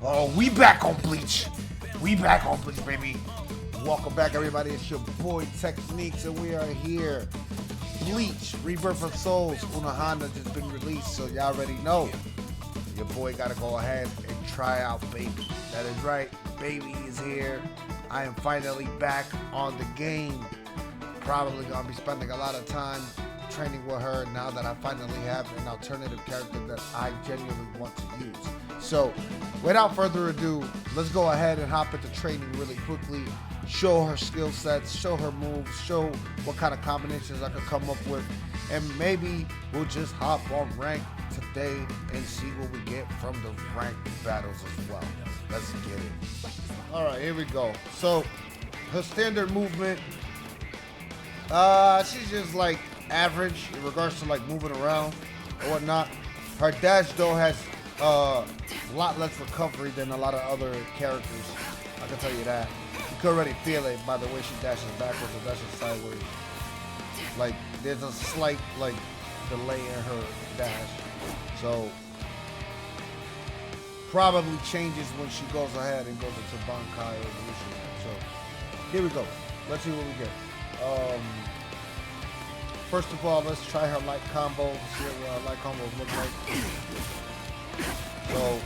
Oh, we back on Bleach. We back on Bleach, baby. Welcome back, everybody. It's your boy Techneex, and we are here. Bleach, Rebirth of Souls, Unohana just been released, so y'all already know. Your boy gotta go ahead and try out Baby. That is right, Baby is here. I am finally back on the game. Probably gonna be spending a lot of time training with her now that I finally have an alternative character that I genuinely want to use. So, without further ado, let's go ahead and hop into training really quickly. Show her skill sets, show her moves, show what kind of combinations I could come up with, and maybe we'll just hop on rank today and see what we get from the ranked battles as well. Let's get it. All right, here we go. So, her standard movement, she's just like average in regards to like moving around or whatnot. Her dash though has a lot less recovery than a lot of other characters. I can tell you that. You can already feel it by the way she dashes backwards or dashes sideways. Like there's a slight like delay in her dash. So probably changes when she goes ahead and goes into Bankai Evolution. So here we go. Let's see what we get. First of all, let's try her light combo. See what her light combo looks like. So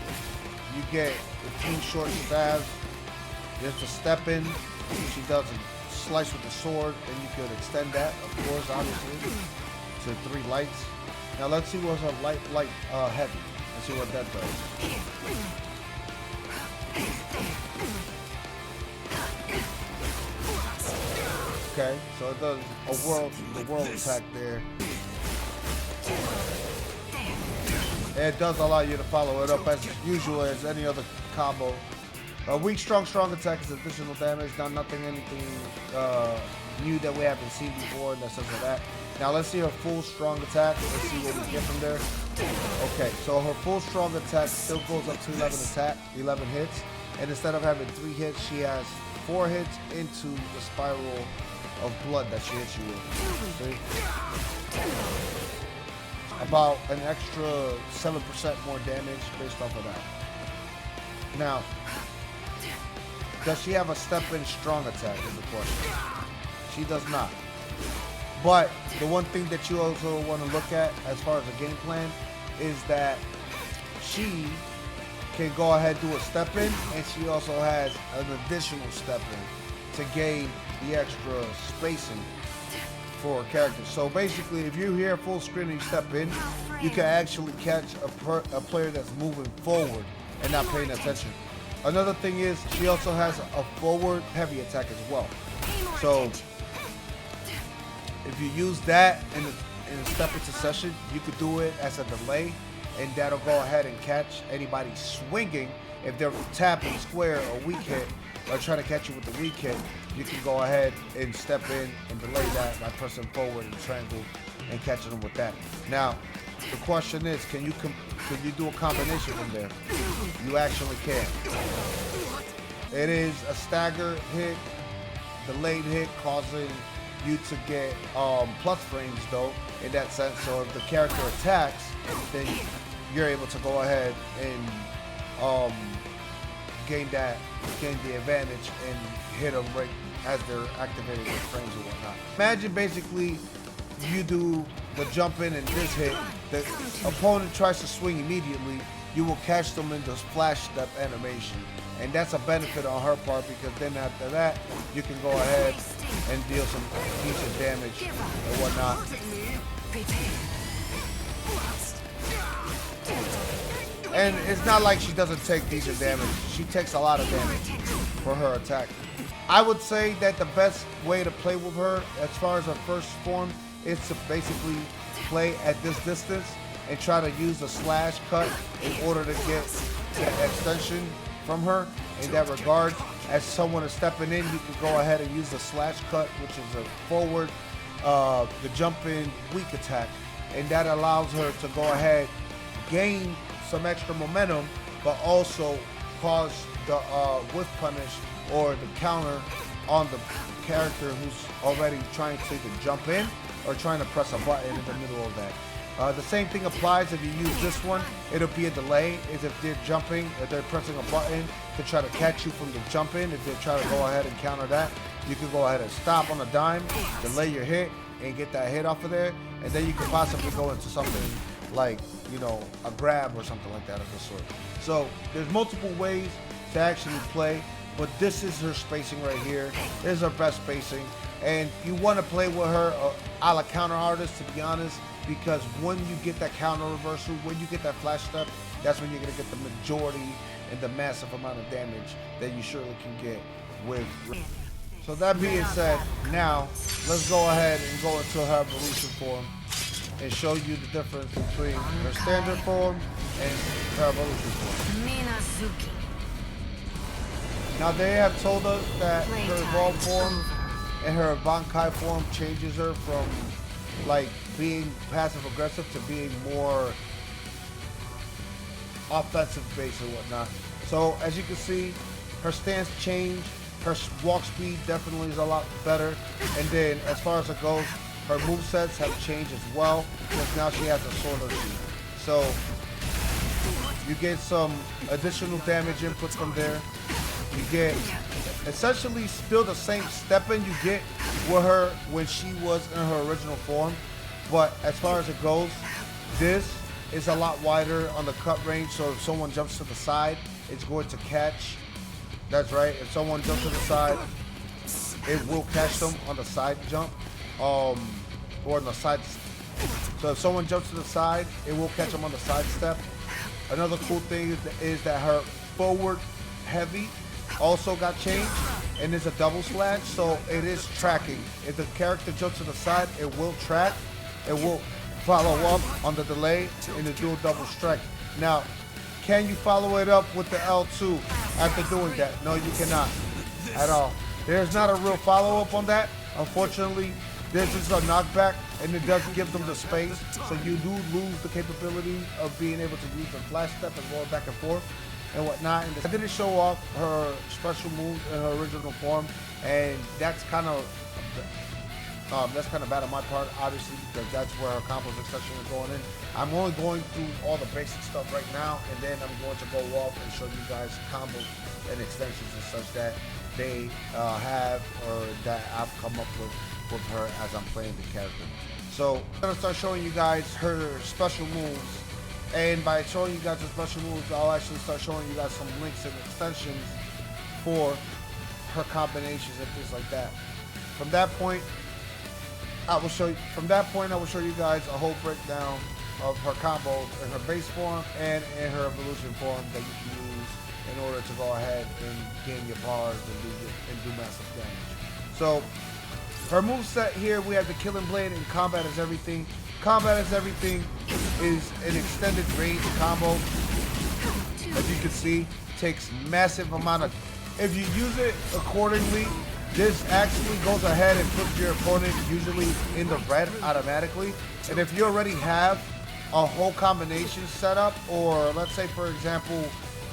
you get 15 short stabs. There's the step in. She does a slice with the sword, and you could extend that, of course, obviously, to 3 lights. Now let's see what's her light, heavy. Let's see what that does. Okay, so it does the world attack there. And it does allow you to follow it up as usual as any other combo. Weak, strong attack is additional damage. Now anything new that we haven't seen before in the sense of that. Now let's see her full strong attack. Let's see what we get from there. Okay, so her full strong attack still goes up to 11 hits. And instead of having 3 hits, she has 4 hits into the spiral of blood that she hits you with. See? About an extra 7% more damage based off of that. Now, does she have a step-in strong attack is the question. She does not. But the one thing that you also want to look at as far as the game plan is that she can go ahead and do a step-in, and she also has an additional step-in to gain the extra spacing for a character. So basically, if you're here full screen and you step in, you can actually catch a player that's moving forward and not paying attention. Another thing is she also has a forward heavy attack as well. So if you use that in a step into session, you could do it as a delay, and that'll go ahead and catch anybody swinging. If they're tapping square or weak hit, or trying to catch you with the weak hit, you can go ahead and step in and delay that by pressing forward and triangle and catching them with that. Now, the question is, can you do a combination from there? You actually can. It is a stagger hit, delayed hit, causing you to get plus frames though in that sense. So if the character attacks, then you're able to go ahead and gain the advantage and hit them right as they're activated with frames and whatnot. Imagine basically you do the jump in and this hit, the opponent tries to swing immediately, you will catch them in this flash step animation. And that's a benefit on her part, because then after that, you can go ahead and deal some decent damage and whatnot. And it's not like she doesn't take decent damage. She takes a lot of damage for her attack. I would say that the best way to play with her as far as her first form is to basically play at this distance and try to use a slash cut in order to get the extension from her. In that regard, as someone is stepping in, you can go ahead and use the slash cut, which is a forward, the jump in weak attack. And that allows her to go ahead, gain some extra momentum, but also cause the whiff punish or the counter on the character who's already trying to either jump in or trying to press a button in the middle of that. The same thing applies if you use this one. It'll be a delay. Is if they're jumping, if they're pressing a button to try to catch you from the jump in. If they try to go ahead and counter that, you can go ahead and stop on a dime, delay your hit, and get that hit off of there. And then you can possibly go into something like, you know, a grab or something like that of the sort. So there's multiple ways to actually play, but this is her spacing right here. This is her best spacing. And you want to play with her a la counter artist, to be honest, because when you get that counter reversal, when you get that flash step, that's when you're going to get the majority and the massive amount of damage that you surely can get with. So that being said, now let's go ahead and go into her evolution form and show you the difference between her standard form and her evolution form. Now they have told us that her evolved form and her Bankai form changes her from like being passive aggressive to being more offensive based and whatnot. So as you can see, her stance changed, her walk speed definitely is a lot better, and then as far as it goes, her movesets have changed as well, because now she has a sword or two. So you get some additional damage input from there. You get essentially still the same step-in you get with her when she was in her original form, but as far as it goes, this is a lot wider on the cut range, so if someone jumps to the side, it's going to catch. That's right, if someone jumps to the side, it will catch them on the side jump, or on the side. So if someone jumps to the side, it will catch them on the side step. Another cool thing is that her forward heavy also got changed, and it's a double slash, so it is tracking. If the character jumps to the side, it will track. It will follow up on the delay in the dual double strike. Now, can you follow it up with the L2 after doing that? No, you cannot at all. There's not a real follow-up on that. Unfortunately, this is a knockback, and it does give them the space, so you do lose the capability of being able to use the flash step and going back and forth and whatnot. And I didn't show off her special moves in her original form, and that's kind of bad on my part, obviously, because that's where her combos section is going in. I'm only going through all the basic stuff right now, and then I'm going to go off and show you guys combos and extensions and such that they have, or that I've come up with her as I'm playing the character. So I'm gonna start showing you guys her special moves, and by showing you guys the special moves, I'll actually start showing you guys some links and extensions for her combinations and things like that. From that point, I will show you guys a whole breakdown of her combos in her base form and in her evolution form that you can use in order to go ahead and gain your bars and do massive damage. So her moveset here, we have the Killing Blade and Combat is Everything. Combat is Everything is an extended range combo. As you can see, takes massive amount of, if you use it accordingly, this actually goes ahead and puts your opponent usually in the red automatically. And if you already have a whole combination set up, or let's say for example,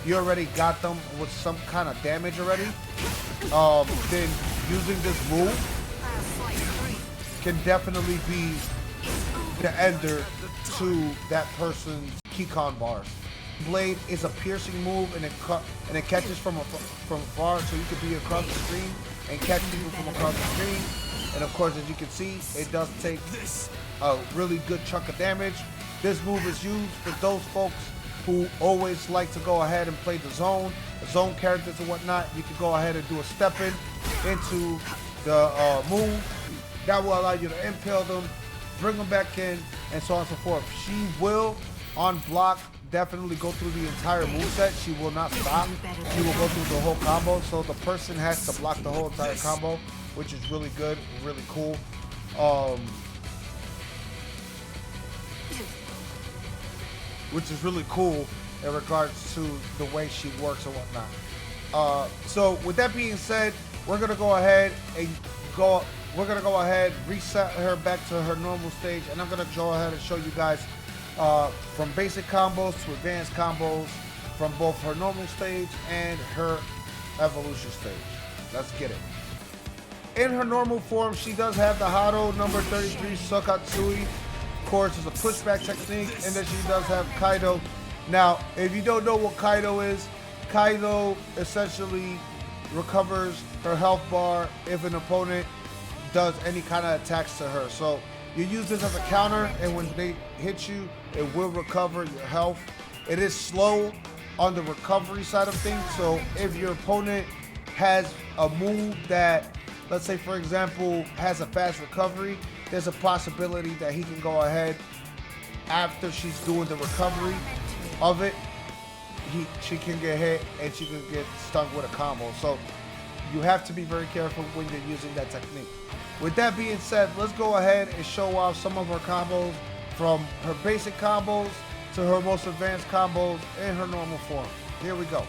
you already got them with some kind of damage already, then using this move can definitely be the ender to that person's keycon bars. Blade is a piercing move, and it catches from far, so you could be across the screen and catch people from across the screen. And of course, as you can see, it does take a really good chunk of damage. This move is used for those folks who always like to go ahead and play the zone characters and whatnot. You can go ahead and do a step in into the move. That will allow you to impale them, bring them back in, and so on and so forth. She will, on block, definitely go through the entire moveset. She will not stop. She will go through the whole combo. So the person has to block the whole entire combo, which is really good, really cool. Which is really cool in regards to the way she works and whatnot. So with that being said, we're gonna go ahead and reset her back to her normal stage, and I'm gonna go ahead and show you guys from basic combos to advanced combos from both her normal stage and her evolution stage. Let's get it. In her normal form, she does have the Hado number 33 Sokatsui course, is a pushback technique, and then she does have Kaido. Now, if you don't know what Kaido is, Kaido essentially recovers her health bar if an opponent does any kind of attacks to her. So you use this as a counter, and when they hit you, it will recover your health. It is slow on the recovery side of things, so if your opponent has a move that, let's say for example, has a fast recovery, there's a possibility that he can go ahead after she's doing the recovery of it, she can get hit and she can get stung with a combo. So you have to be very careful when you're using that technique. With that being said, let's go ahead and show off some of her combos, from her basic combos to her most advanced combos in her normal form. Here we go.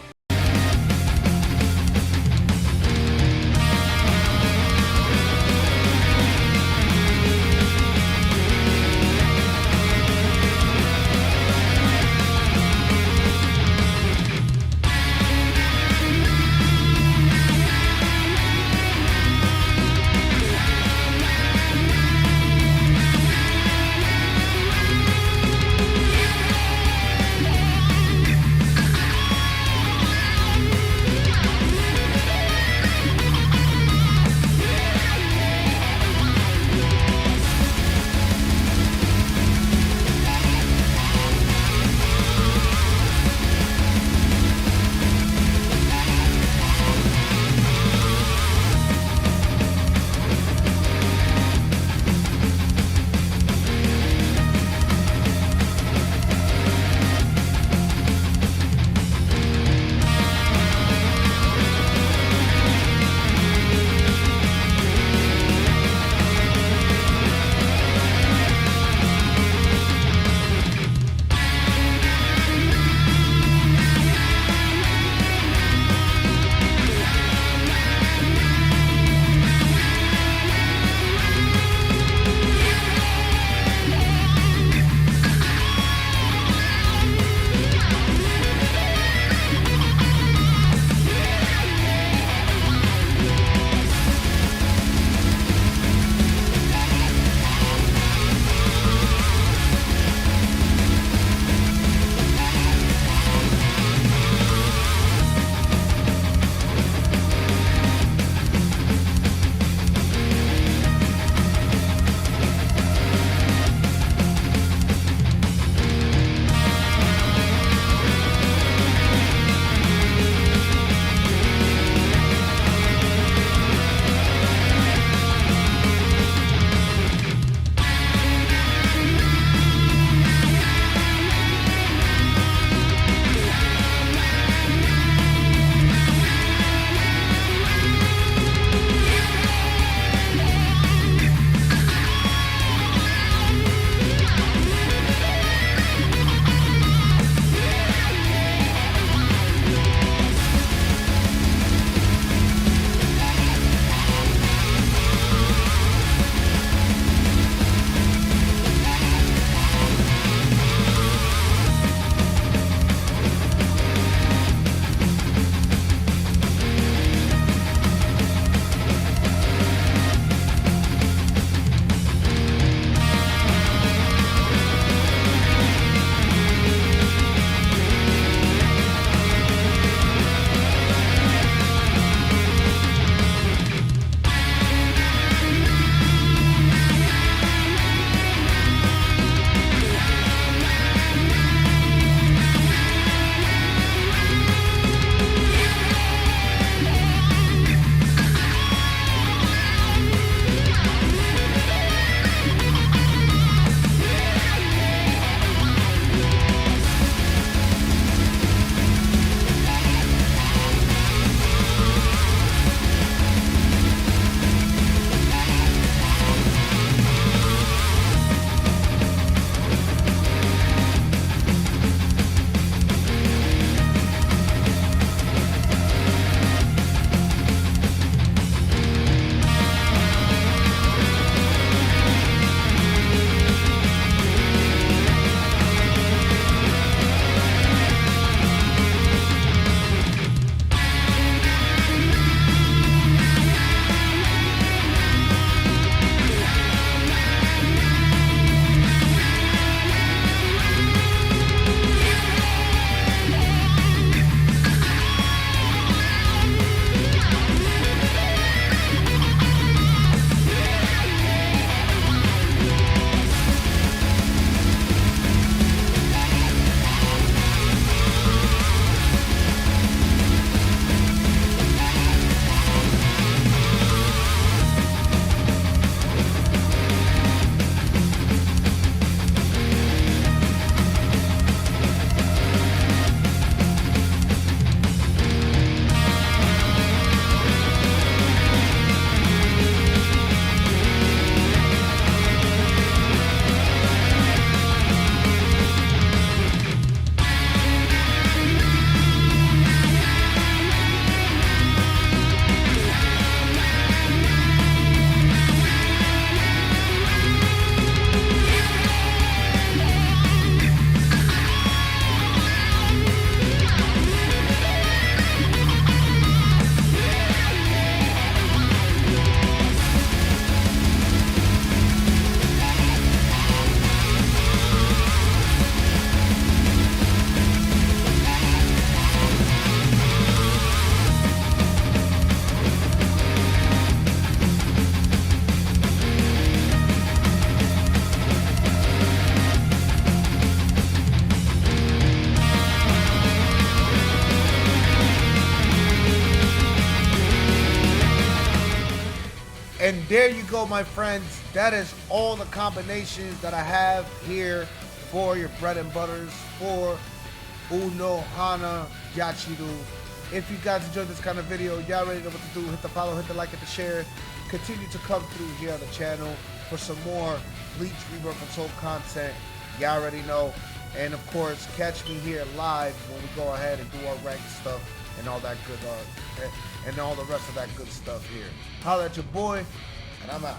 And there you go, my friends. That is all the combinations that I have here for your bread and butters for Unohana Yachiru. If you guys enjoyed this kind of video, y'all already know what to do. Hit the follow, hit the like, hit the share. Continue to come through here on the channel for some more Bleach Rebirth of Souls content. Y'all already know. And of course, catch me here live when we go ahead and do our ranked stuff and all that good and all the rest of that good stuff here. Holla at your boy, and I'm out.